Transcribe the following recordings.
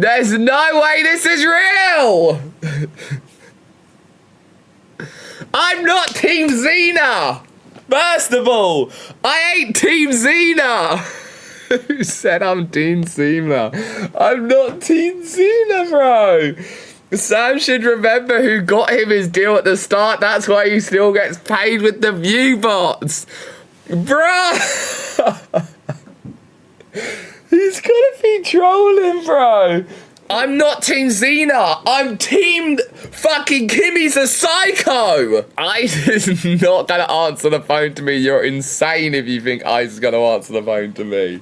There's no way this is real! I'm not Team Xena! First of all, I ain't Team Xena! Who said I'm Team Xena? I'm not Team Xena, bro! Sam should remember who got him his deal at the start. That's why he still gets paid with the view bots. Bruh! He's gonna be trolling, bro. I'm not Team Xena. I'm Team fucking Kimmee's a psycho. Ice is not gonna answer the phone to me. You're insane if you think Ice is gonna answer the phone to me.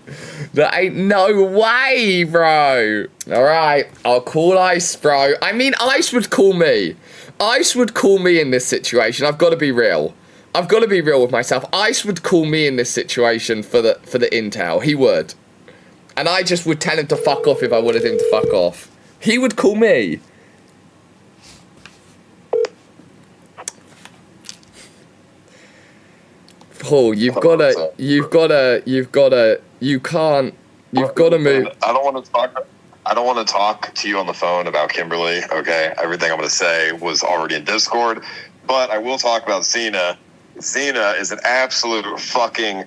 There ain't no way, bro. All right, I'll call Ice, bro. I mean, Ice would call me. Ice would call me in this situation. I've got to be real. I've got to be real with myself. Ice would call me in this situation for the intel. He would. And I just would tell him to fuck off if I wanted him to fuck off. He would call me. Paul, you can't move. I don't want to talk to you on the phone about Kimberly, okay? Everything I'm going to say was already in Discord, but I will talk about Xena. Xena is an absolute fucking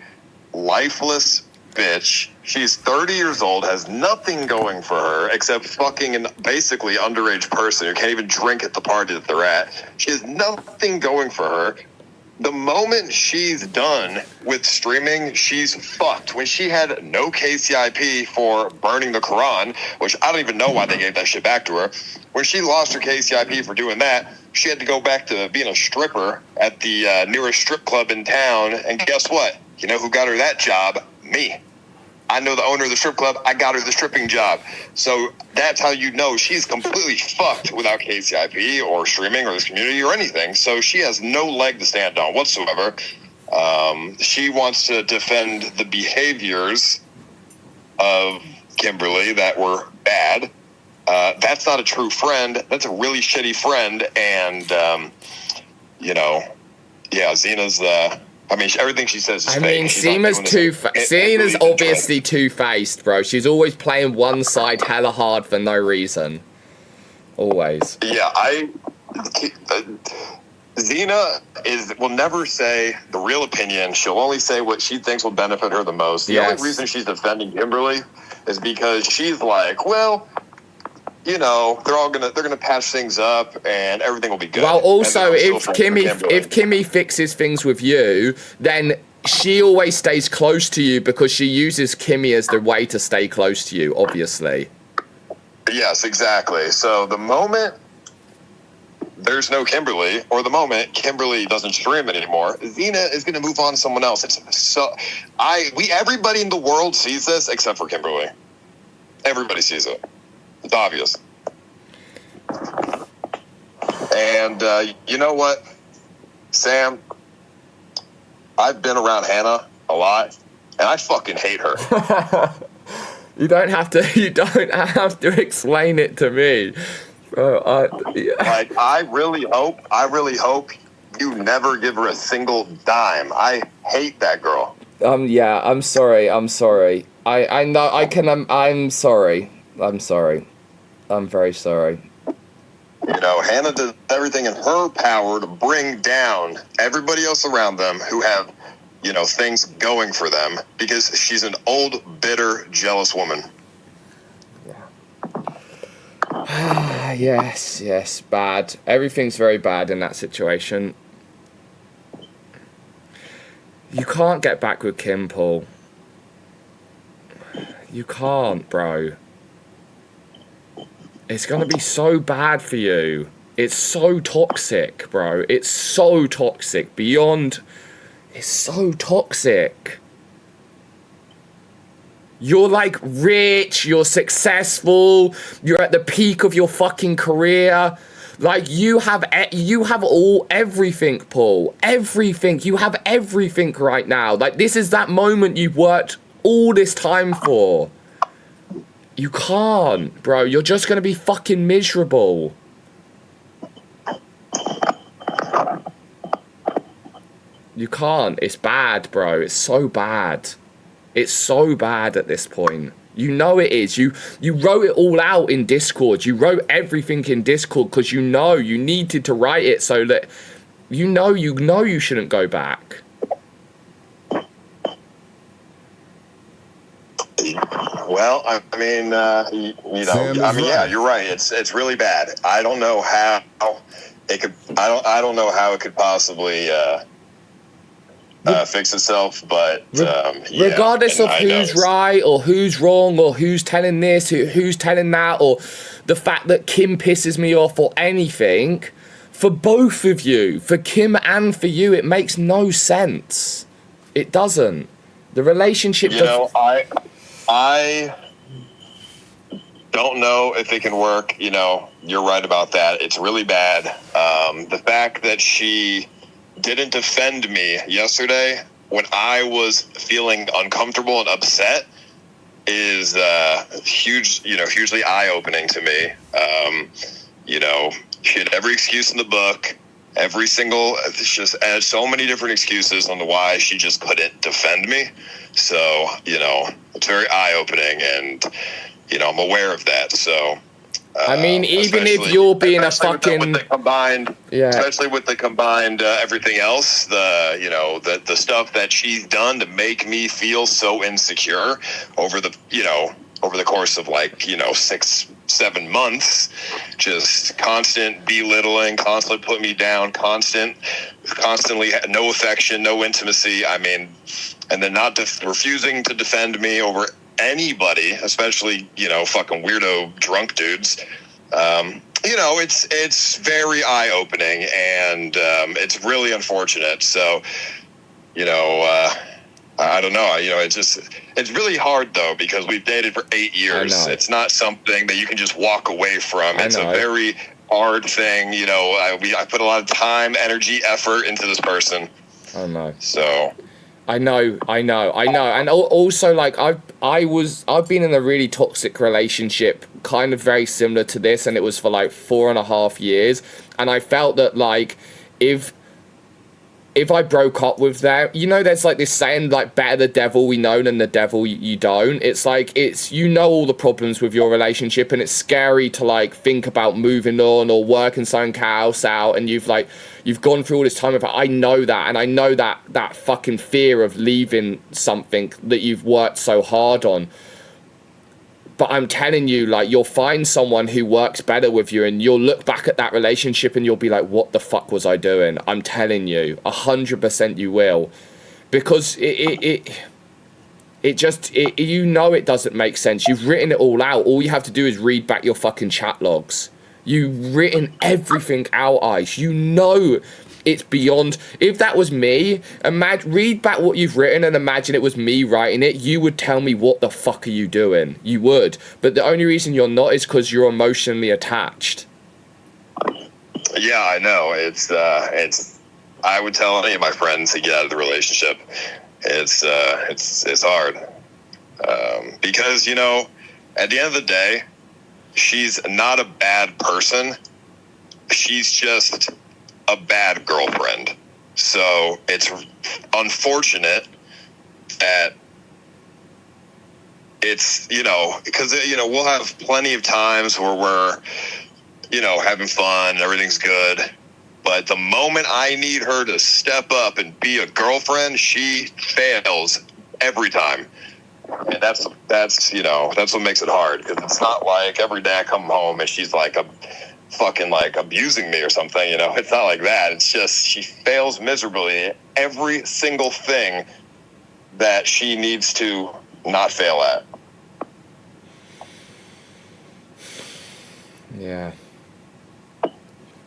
lifeless bitch. She's 30 years old, has nothing going for her except fucking an basically underage person who can't even drink at the party that they're at. She has nothing going for her. The moment she's done with streaming, she's fucked. When she had no KCIP for burning the Quran, which I don't even know why they gave that shit back to her. When she lost her KCIP for doing that, she had to go back to being a stripper at the nearest strip club in town. And guess what? You know who got her that job? Me. I know the owner of the strip club. I got her the stripping job. So that's how you know she's completely fucked without KCIP or streaming or this community or anything. So she has no leg to stand on whatsoever. She wants to defend the behaviors of Kimberly that were bad. That's not a true friend. That's a really shitty friend. And, you know, yeah, Xena's I mean, everything she says is fake. I mean, Xena's obviously two-faced, bro. She's always playing one side hella hard for no reason. Always. Yeah, Xena will never say the real opinion. She'll only say what she thinks will benefit her the most. The only reason she's defending Kimberly is because she's like, well, you know, they're gonna patch things up and everything will be good. Well, also, if Kimmee fixes things with you, then she always stays close to you because she uses Kimmee as the way to stay close to you, obviously. Yes, exactly. So the moment there's no Kimberly, or the moment Kimberly doesn't stream anymore, Xena is going to move on to someone else. Everybody in the world sees this except for Kimberly. Everybody sees it. It's obvious. And you know what, Sam? I've been around Hannah a lot, and I fucking hate her. You don't have to explain it to me. Like, I really hope you never give her a single dime. I hate that girl. Yeah, I'm sorry. I know I can. I'm sorry. I'm very sorry. You know, Hannah does everything in her power to bring down everybody else around them who have, you know, things going for them because she's an old, bitter, jealous woman. Yeah. yes, bad. Everything's very bad in that situation. You can't get back with Kim, Paul. You can't, bro. It's gonna be so bad for you. It's so toxic, bro. It's so toxic. Beyond... It's so toxic. You're like rich, you're successful, you're at the peak of your fucking career. Like you have everything, Paul. Everything. You have everything right now. Like this is that moment you've worked all this time for. You can't, bro. You're just gonna be fucking miserable. You can't. It's bad, bro. It's so bad. It's so bad at this point. You know it is. You wrote it all out in Discord. You wrote everything in Discord because you know you needed to write it so that you know you shouldn't go back. Well, I mean, you know, I mean, yeah, you're right. It's really bad. I don't know how it could. I don't know how it could possibly fix itself. But regardless of who's right or who's wrong or who's telling this, who's telling that, or the fact that Kim pisses me off or anything, for both of you, for Kim and for you, it makes no sense. It doesn't. The relationship. You know, I don't know if it can work. You know, you're right about that. It's really bad. The fact that she didn't defend me yesterday when I was feeling uncomfortable and upset is hugely eye-opening to me. You know, she had every excuse in the book. It's just so many different excuses on why she just couldn't defend me. So, you know, it's very eye-opening, and, you know, I'm aware of that. So, I mean, even if you're being a fucking... Especially with the combined everything else, the stuff that she's done to make me feel so insecure over the course of 6-7 months, just constant belittling, constantly putting me down, constantly no affection, no intimacy. I mean, and then refusing to defend me over anybody, especially, fucking weirdo drunk dudes. It's very eye-opening, and it's really unfortunate. So, I don't know. It's really hard, though, because we've dated for 8 years. It's not something that you can just walk away from. It's a very hard thing. I put a lot of time, energy, effort into this person. I know. So... I know. And also, I've been in a really toxic relationship, kind of very similar to this, and it was for 4.5 years. And I felt that, if I broke up with them, there's this saying, better the devil we know than the devil you don't. It's all the problems with your relationship, and it's scary to think about moving on or working something else out, and you've gone through all this time of it. I know that, and I know that fucking fear of leaving something that you've worked so hard on. But I'm telling you, you'll find someone who works better with you, and you'll look back at that relationship and you'll be like, what the fuck was I doing? I'm telling you, 100% you will. Because it doesn't make sense. You've written it all out. All you have to do is read back your fucking chat logs. You've written everything out, Ice. It's beyond... If that was me, read back what you've written and imagine it was me writing it, you would tell me, what the fuck are you doing? You would. But the only reason you're not is because you're emotionally attached. Yeah, I know. It's I would tell any of my friends to get out of the relationship. It's hard. Because, at the end of the day, she's not a bad person. She's just a bad girlfriend. So it's unfortunate that it's, because, we'll have plenty of times where we're, having fun and everything's good. But the moment I need her to step up and be a girlfriend, she fails every time. And that's what makes it hard, because it's not like every day I come home and she's fucking abusing me or something. It's not like that. It's just she fails miserably at every single thing that she needs to not fail at. Yeah.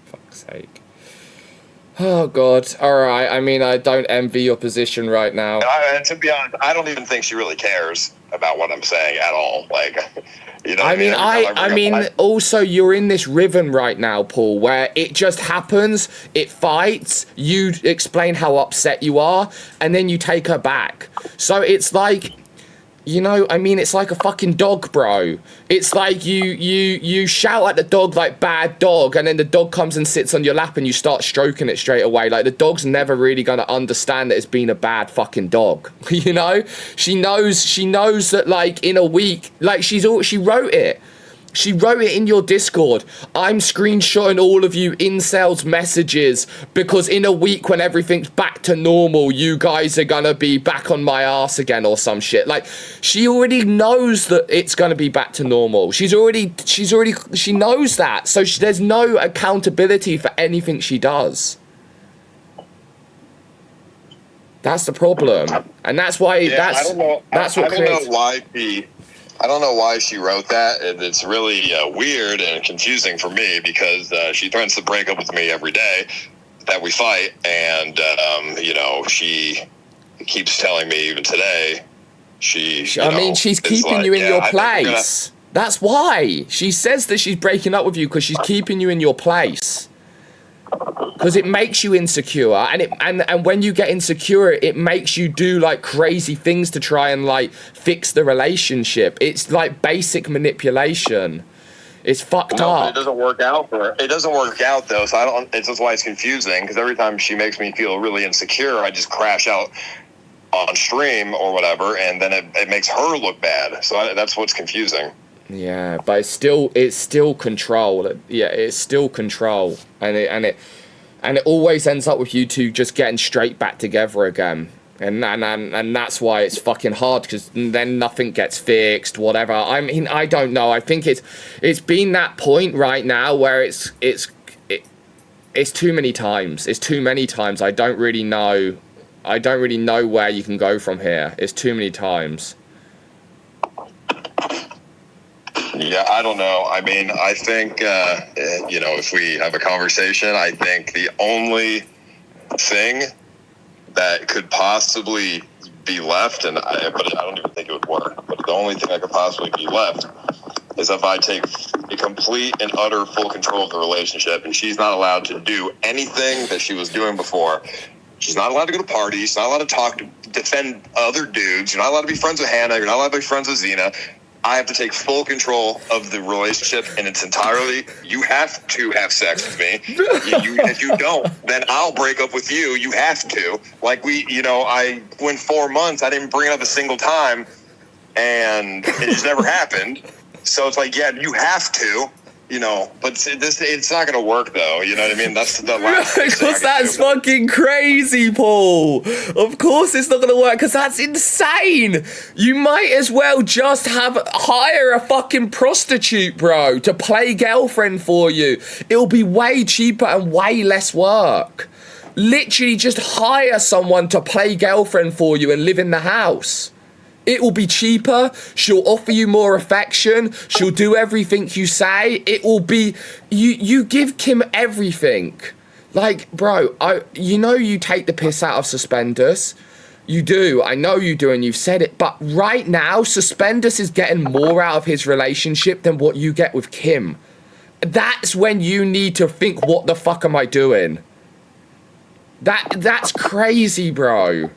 Fuck's sake. Oh God. All right. I mean, I don't envy your position right now. And to be honest, I don't even think she really cares about what I'm saying at all. Also, you're in this rhythm right now, Paul, where it just happens, it fights, you explain how upset you are, and then you take her back. So it's You know, I mean, it's like a fucking dog, bro. It's like you shout at the dog like bad dog, and then the dog comes and sits on your lap and you start stroking it straight away. Like, the dog's never really gonna understand that it's been a bad fucking dog. You know? She knows that, like, in a week, like, she wrote it. She wrote it in your Discord. I'm screenshotting all of you incels messages because in a week when everything's back to normal, you guys are gonna be back on my ass again or some shit. Like, she already knows that it's gonna be back to normal. She knows that. So there's no accountability for anything she does. That's the problem. And that's why, Yeah, I don't know. that's what creates... I don't know why she wrote that. It's really weird and confusing for me because she threatens to break up with me every day that we fight. And, you know, she keeps telling me even today, she's keeping you in your place. That's why. She says that she's breaking up with you because she's keeping you in your place. Because it makes you insecure, and when you get insecure, it makes you do like crazy things to try and like fix the relationship. It's like basic manipulation. It's fucked up. It doesn't work out for her. It doesn't work out though, so I don't. It's just why it's confusing. Because every time she makes me feel really insecure, I just crash out on stream or whatever, and then it makes her look bad. So that's what's confusing. Yeah, but it's still control. Yeah, it's still control, and it always ends up with you two just getting straight back together again, and that's why it's fucking hard because then nothing gets fixed, whatever. I mean, I don't know. I think it's been that point right now where it's too many times. It's too many times. I don't really know where you can go from here. It's too many times. Yeah, I don't know. I mean, I think, you know, if we have a conversation, I think the only thing that could possibly be left, but I don't even think it would work, but the only thing that could possibly be left is if I take a complete and utter full control of the relationship, and she's not allowed to do anything that she was doing before. She's not allowed to go to parties. She's not allowed to defend other dudes. You're not allowed to be friends with Hannah. You're not allowed to be friends with Xena. I have to take full control of the relationship in its entirety. You have to have sex with me. If you don't, then I'll break up with you. You have to. Like I went 4 months. I didn't bring it up a single time, and it just never happened. So it's like, yeah, you have to. But it's not going to work, though. You know what I mean? That's the last thing. Because that's fucking crazy, Paul. Of course it's not going to work, because that's insane. You might as well just hire a fucking prostitute, bro, to play girlfriend for you. It'll be way cheaper and way less work. Literally just hire someone to play girlfriend for you and live in the house. It will be cheaper. She'll offer you more affection. She'll do everything you say. It will be... You give Kim everything. Like, bro, you take the piss out of Suspendus. You do. I know you do, and you've said it. But right now, Suspendus is getting more out of his relationship than what you get with Kim. That's when you need to think, what the fuck am I doing? That's crazy, bro.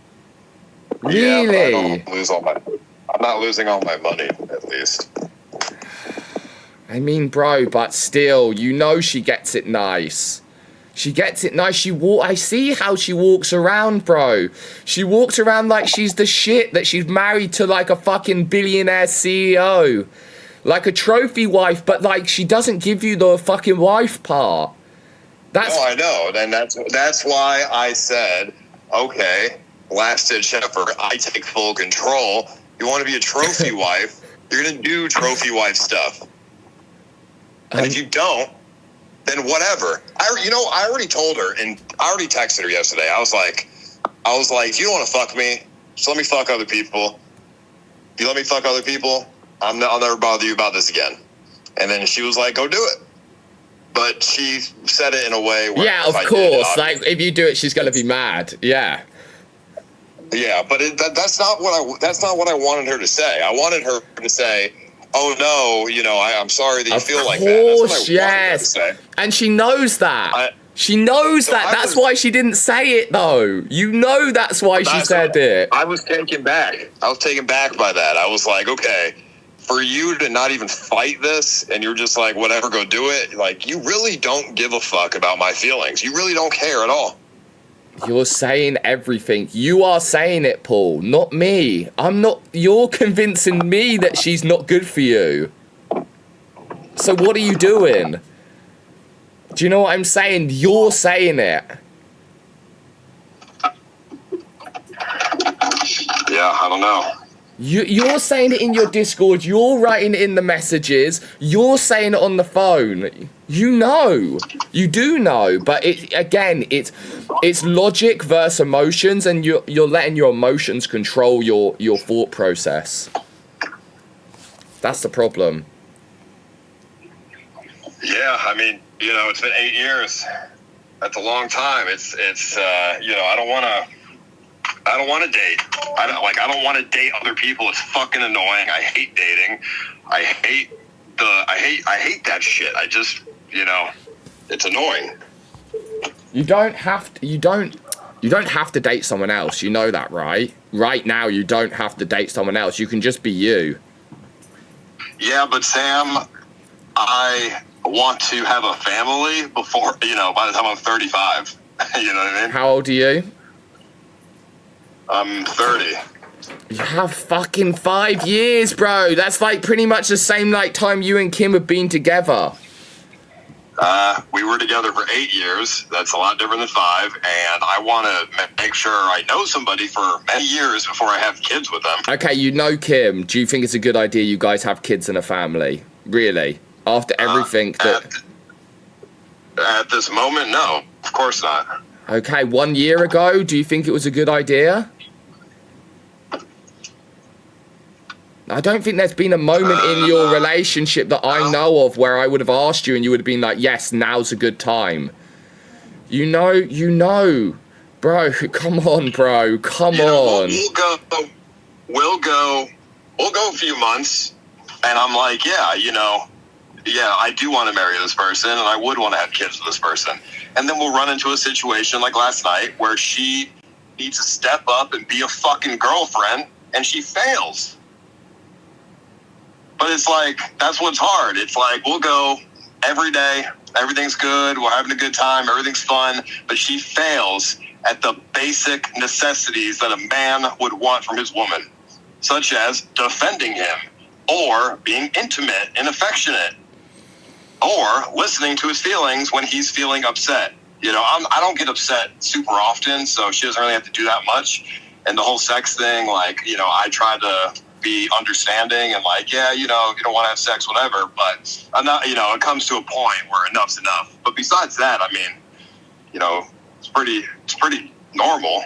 Really? Yeah, I'm not losing all my money, at least. I mean, bro, but still, she gets it nice. She gets it nice. I see how she walks around, bro. She walks around like she's the shit, that she's married to like a fucking billionaire CEO. Like a trophy wife, but like she doesn't give you the fucking wife part. No, I know. And that's why I said, okay, last-ditch effort, I take full control. You want to be a trophy wife, you're going to do trophy wife stuff. And if you don't, then whatever. I already told her, and I already texted her yesterday. I was like, if you don't want to fuck me, just let me fuck other people. If you let me fuck other people, I'll never bother you about this again. And then she was like, go do it. But she said it in a way where... Yeah, of course. Like, if you do it, she's going to be mad. Yeah. Yeah, but that's not what I wanted her to say. I wanted her to say, "Oh no, I'm sorry that you feel like that." Of course, yes. And she knows that. She knows that. That's why she didn't say it, though. You know that's why she said it. I was taken back. I was taken back by that. I was like, okay, for you to not even fight this, and you're just like, whatever, go do it. Like, you really don't give a fuck about my feelings. You really don't care at all. You're saying everything. You are saying it, Paul, not me. I'm not. You're convincing me that she's not good for you. So what are you doing? Do you know what I'm saying? You're saying it. Yeah, I don't know. You're saying it in your Discord. You're writing it in the messages. You're saying it on the phone. You know. You do know. But it's logic versus emotions, and you're letting your emotions control your thought process. That's the problem. Yeah, I mean, you know, it's been 8 years. That's a long time. It's you know, I don't want to date. I don't want to date other people. It's fucking annoying. I hate dating. I hate that shit. I just, you know, it's annoying. You don't have to date someone else. You know that, right? Right now, you don't have to date someone else. You can just be you. Yeah, but Sam, I want to have a family before, you know, by the time I'm 35. You know what I mean? How old are you? I'm 30. You have fucking 5 years, bro. That's like pretty much the same like time you and Kim have been together. We were together for 8 years. That's a lot different than 5. And I want to make sure I know somebody for many years before I have kids with them. Okay, you know Kim. Do you think it's a good idea you guys have kids and a family? Really? After everything At this moment, no. Of course not. Okay, 1 year ago, do you think it was a good idea? I don't think there's been a moment in your relationship that I know of where I would have asked you and you would have been like, yes, now's a good time. You know. Bro, come on, bro. Come on. We'll go a few months, and I'm like, yeah, you know, yeah, I do want to marry this person, and I would want to have kids with this person. And then we'll run into a situation like last night where she needs to step up and be a fucking girlfriend, and she fails. But it's like, that's what's hard. It's like, we'll go every day, everything's good, we're having a good time, everything's fun, but she fails at the basic necessities that a man would want from his woman, such as defending him, or being intimate and affectionate, or listening to his feelings when he's feeling upset. You know, I don't get upset super often, so she doesn't really have to do that much. And the whole sex thing, like, you know, I try to be understanding and like, yeah, you know, you don't want to have sex, whatever, but I'm not, you know, it comes to a point where enough's enough. But besides that, I mean, you know, it's pretty normal.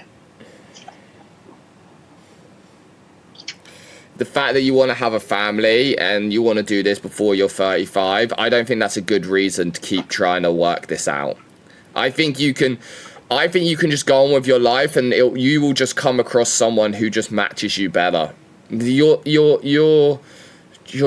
The fact that you want to have a family and you want to do this before you're 35, I don't think that's a good reason to keep trying to work this out. I think you can just go on with your life, and you will just come across someone who just matches you better. You're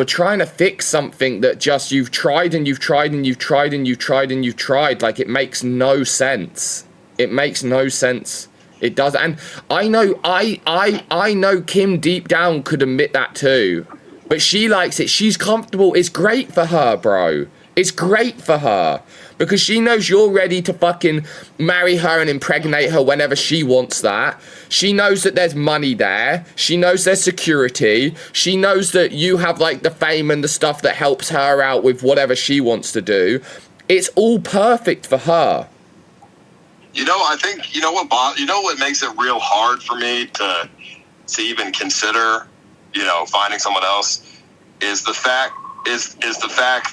trying to fix something that just you've tried and you've tried and you've tried and you've tried and you've tried. Like, it makes no sense. It makes no sense. It does. And I know Kim deep down could admit that too. But she likes it. She's comfortable. It's great for her, bro. It's great for her. Because she knows you're ready to fucking marry her and impregnate her whenever she wants that. She knows that there's money there. She knows there's security. She knows that you have, like, the fame and the stuff that helps her out with whatever she wants to do. It's all perfect for her. You know, I think, you know what makes it real hard for me to even consider, you know, finding someone else is the fact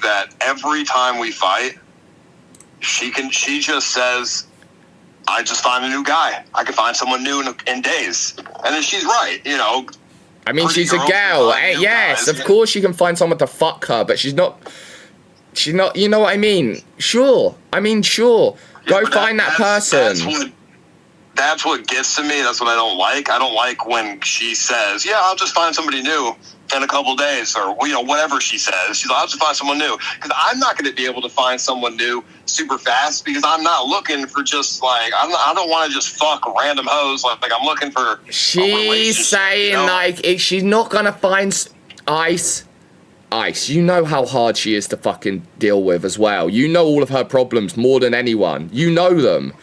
that every time we fight, she just says, I just find a new guy. I can find someone new in days. And then she's right, you know. I mean, she's a girl. Yes, of course she can find someone to fuck her, but she's not, you know what I mean? Sure. I mean, sure. Go find that person. that's what gets to me. That's what I don't like. I don't like when she says, yeah, I'll just find somebody new in a couple days, or, you know, whatever she says. She's like, I'll just find someone new. Because I'm not going to be able to find someone new super fast, because I'm not looking for just, like, I don't want to just fuck random hoes. Like I'm looking for She's saying, you know? like, if she's not going to find Ice, you know how hard she is to fucking deal with as well. You know all of her problems more than anyone. You know them.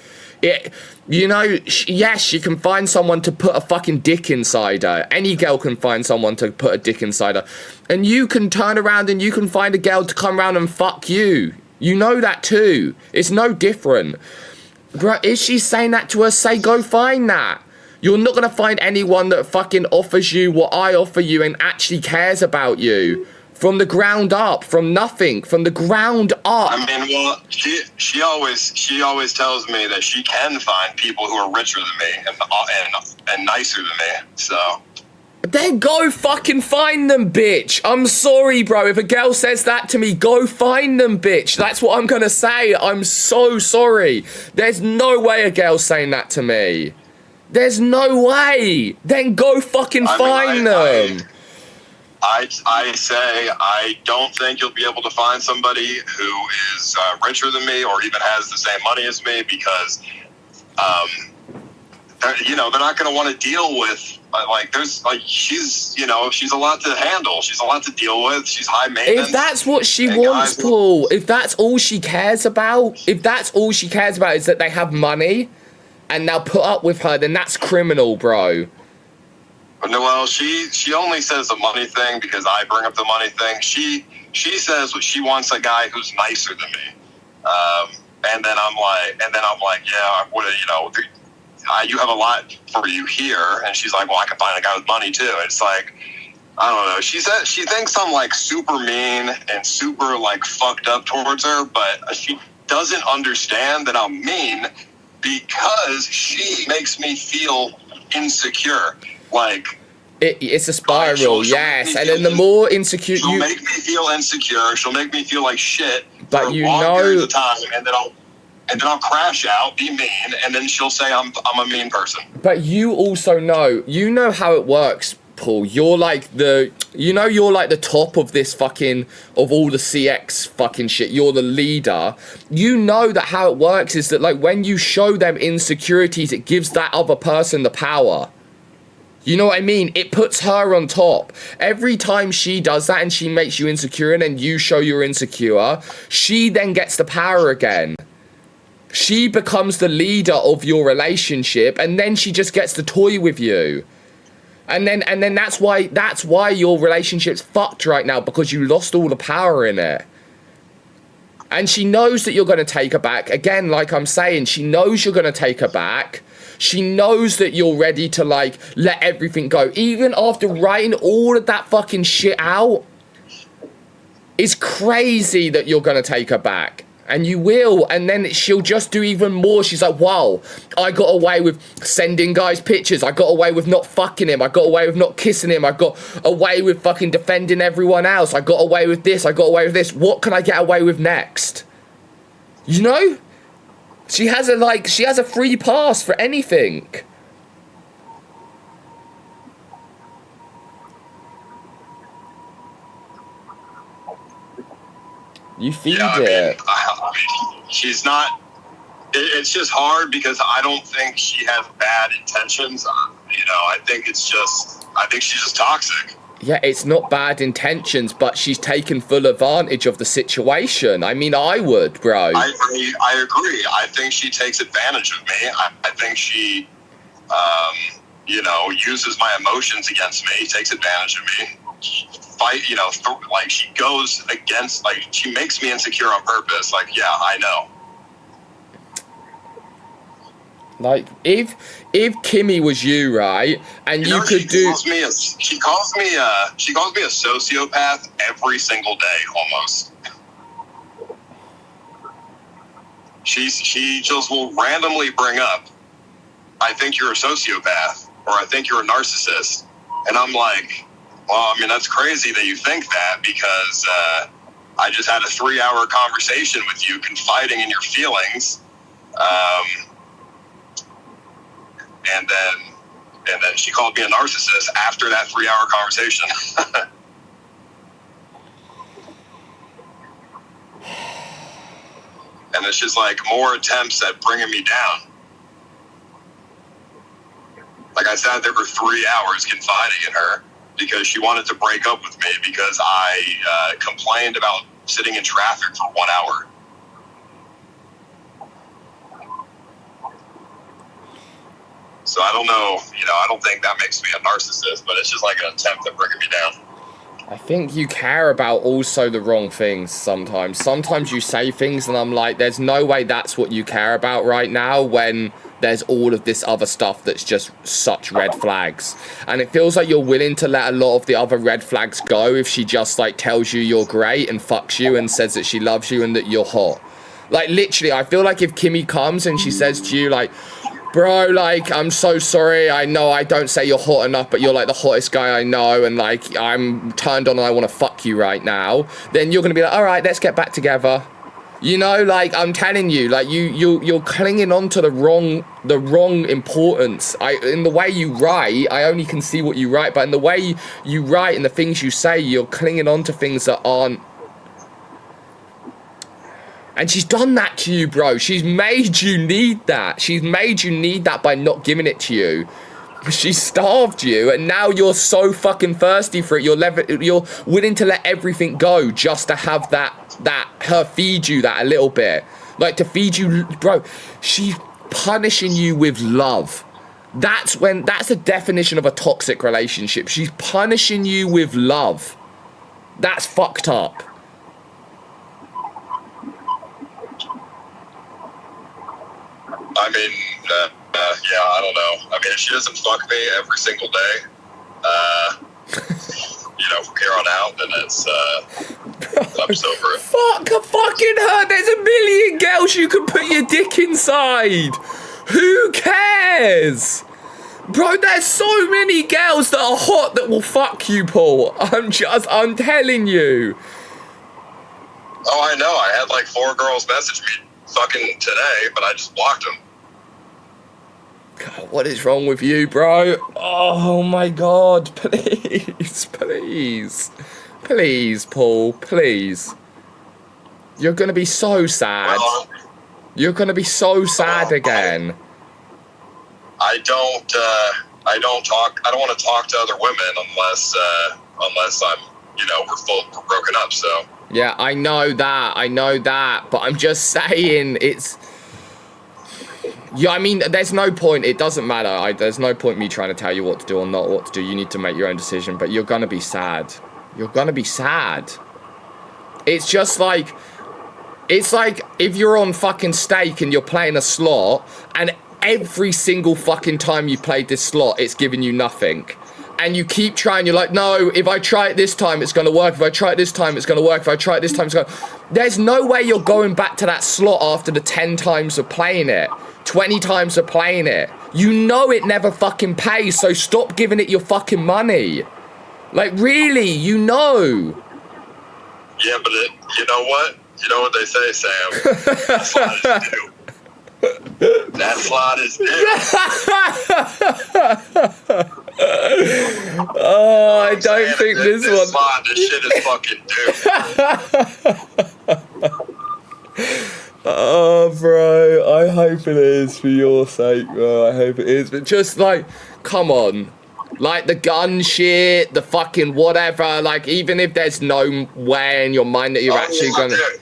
You know, yes, she can find someone to put a fucking dick inside her. Any girl can find someone to put a dick inside her. And you can turn around and you can find a girl to come around and fuck you. You know that too. It's no different. Bro, if she's saying that to her, say go find that. You're not going to find anyone that fucking offers you what I offer you and actually cares about you. From the ground up, from nothing, from the ground up. I mean, well, she always tells me that she can find people who are richer than me and nicer than me. So then go fucking find them, bitch. I'm sorry, bro. If a girl says that to me, go find them, bitch. That's what I'm gonna say. I'm so sorry. There's no way a girl's saying that to me. There's no way. Then go fucking find them. I say I don't think you'll be able to find somebody who is richer than me or even has the same money as me, because, you know, they're not going to want to deal with, like, there's, like, she's, you know, she's a lot to handle. She's a lot to deal with. She's high maintenance. If that's what she wants, Paul, if that's all she cares about, is that they have money and they'll put up with her, then that's criminal, bro. No, well, she only says the money thing because I bring up the money thing. She says she wants a guy who's nicer than me, and then I'm like, yeah, what, you know, you have a lot for you here, and she's like, well, I can find a guy with money too. It's like, I don't know. She says she thinks I'm like super mean and super like fucked up towards her, but she doesn't understand that I'm mean because she makes me feel insecure. Like it's a spiral, yes. And then the more insecure she'll make me feel insecure. She'll make me feel like shit. But for you a long know, period of time, and then I'll crash out, be mean, and then she'll say I'm a mean person. But you also know, how it works, Paul. You're like the top of this fucking, of all the CX fucking shit. You're the leader. You know that how it works is that, like, when you show them insecurities, it gives that other person the power. You know what I mean? It puts her on top. Every time she does that and she makes you insecure and then you show you're insecure, she then gets the power again. She becomes the leader of your relationship, and then she just gets to toy with you. And then that's why your relationship's fucked right now, because you lost all the power in it. And she knows that you're going to take her back. Again, like I'm saying, she knows you're going to take her back. She knows that you're ready to, like, let everything go. Even after writing all of that fucking shit out, it's crazy that you're going to take her back. And you will, and then she'll just do even more. She's like, wow, I got away with sending guys pictures. I got away with not fucking him. I got away with not kissing him. I got away with fucking defending everyone else. I got away with this. I got away with this. What can I get away with next? You know? She has a free pass for anything. You feed it. She's not. It's just hard because I don't think she has bad intentions. You know, I think she's just toxic. Yeah, it's not bad intentions, but she's taken full advantage of the situation. I mean, I would, bro. I agree. I think she takes advantage of me. I think she, you know, uses my emotions against me, takes advantage of me. Fight, you know, like she goes against, like she makes me insecure on purpose. Like, yeah, I know. Like, if Kimmee was you, right, and you could do, she calls me a sociopath every single day, almost. She just will randomly bring up, I think you're a sociopath, or I think you're a narcissist, and I'm like, well, I mean, that's crazy that you think that, because I just had a 3-hour conversation with you, confiding in your feelings. And then she called me a narcissist after that 3-hour conversation. And it's just like more attempts at bringing me down. Like I sat there for 3 hours confiding in her because she wanted to break up with me because I complained about sitting in traffic for 1 hour. So I don't know, I don't think that makes me a narcissist, but it's just like an attempt at bringing me down. I think you care about also the wrong things sometimes. Sometimes you say things and I'm like, there's no way that's what you care about right now when there's all of this other stuff that's just such red flags. And it feels like you're willing to let a lot of the other red flags go if she just like tells you you're great and fucks you and says that she loves you and that you're hot. Like literally, I feel like if Kimmee comes and she says to you like, bro, like, I'm so sorry, I know I don't say you're hot enough, but you're like the hottest guy I know, and like, I'm turned on and I want to fuck you right now, then you're gonna be like, all right, let's get back together. Like, I'm telling you, like, you're clinging on to the wrong importance. In the way you write, I only can see what you write, but in the way you write and the things you say, you're clinging on to things that aren't. And she's done that to you, bro. She's made you need that. She's made you need that by not giving it to you. She starved you, and now you're so fucking thirsty for it. You're willing to let everything go just to have her feed you that a little bit. Like, to feed you, bro. She's punishing you with love. That's the definition of a toxic relationship. She's punishing you with love. That's fucked up. I mean, yeah, I don't know. I mean, if she doesn't fuck me every single day, from here on out, then it's, I'm just over it. Fucking her! There's a million girls you can put your dick inside! Who cares? Bro, there's so many girls that are hot that will fuck you, Paul. I'm telling you. Oh, I know. I had like 4 girls message me fucking today, but I just blocked them. God, what is wrong with you, bro? Oh my god, please, Paul, please. You're gonna be so sad. You're gonna be so sad again. I don't want to talk to other women unless I'm, we're broken up, so. Yeah, I know that, but I'm just saying it's. Yeah, I mean, there's no point. It doesn't matter. There's no point me trying to tell you what to do or not what to do. You need to make your own decision, but you're gonna be sad. You're gonna be sad. It's just like, it's like if you're on fucking stake and you're playing a slot, and every single fucking time you played this slot, it's giving you nothing. And you keep trying, you're like, no, if I try it this time, it's going to work. If I try it this time, it's going to work. If I try it this time, it's going to... There's no way you're going back to that slot after the 10 times of playing it. 20 times of playing it. You know it never fucking pays, so stop giving it your fucking money. Like, really, you know. Yeah, but you know what? You know what they say, Sam? That slot is new. That slot is new. Oh, I don't think this one. Slot, this shit is fucking due. Oh, bro, I hope it is for your sake, bro. I hope it is. But just like, come on. Like the gun shit, the fucking whatever. Like, even if there's no way in your mind that you're actually gonna. Dude,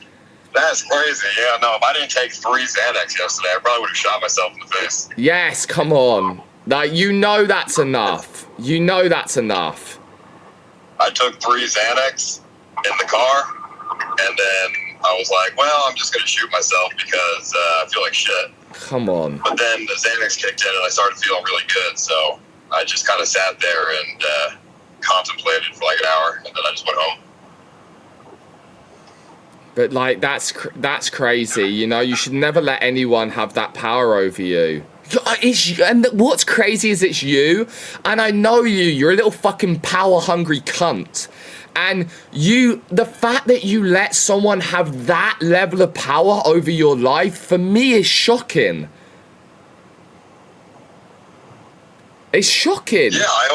that's crazy. Yeah, no, if I didn't take 3 Xanax yesterday, I probably would have shot myself in the face. Yes, come on. Like, you know that's enough. You know that's enough. I took 3 Xanax in the car, and then I was like, well, I'm just going to shoot myself because I feel like shit. Come on. But then the Xanax kicked in, and I started feeling really good, so I just kind of sat there and contemplated for like an hour, and then I just went home. But, like, that's crazy, you know? You should never let anyone have that power over you. And what's crazy is it's you, and I know you're a little fucking power-hungry cunt. And the fact that you let someone have that level of power over your life, for me, is shocking. It's shocking. Yeah, I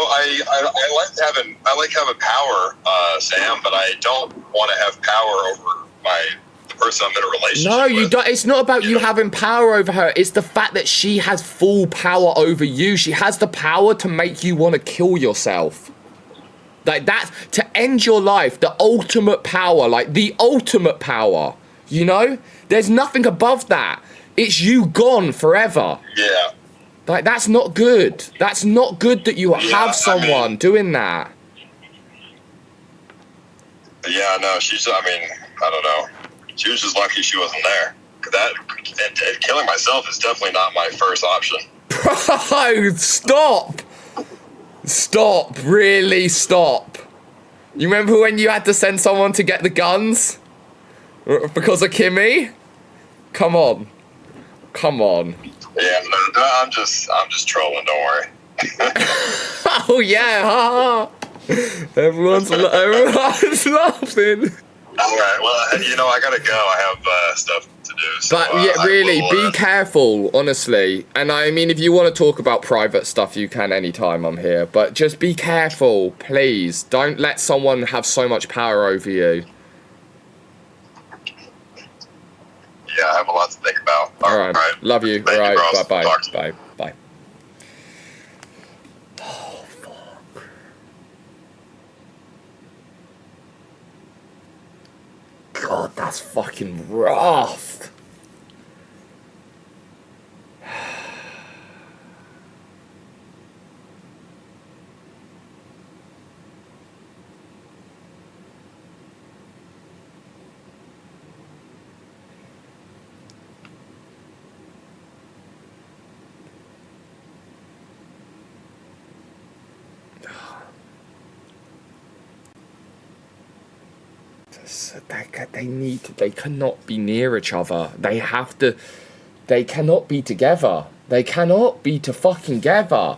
like having power, Sam, but I don't want to have power over the person I'm in a relationship No, you with. don't. It's not about you having power over her. It's the fact that she has full power over you. She has the power to make you want to kill yourself. Like, that's to end your life. The ultimate power. Like, the ultimate power. You know? There's nothing above that. It's you gone forever. Yeah. Like, that's not good. That's not good that you have someone doing that. Yeah, no, I don't know. She was just lucky she wasn't there. And killing myself is definitely not my first option. Bro, stop. Stop. Really stop. You remember when you had to send someone to get the guns? Because of Kimmee? Come on. Come on. Yeah, no, I'm just trolling, don't worry. Oh yeah, haha. Everyone's laughing. Alright, well, I gotta go. I have stuff to do. So, But yeah, really, be careful, honestly. And I mean, if you want to talk about private stuff, you can anytime I'm here. But just be careful, please. Don't let someone have so much power over you. Yeah, I have a lot to think about. All right. Love you. Thank All right. you, bros. Bye-bye. Talk to Bye. Bye. Oh, fuck. God, that's fucking rough. They cannot be near each other. They cannot be together. They cannot be fucking together.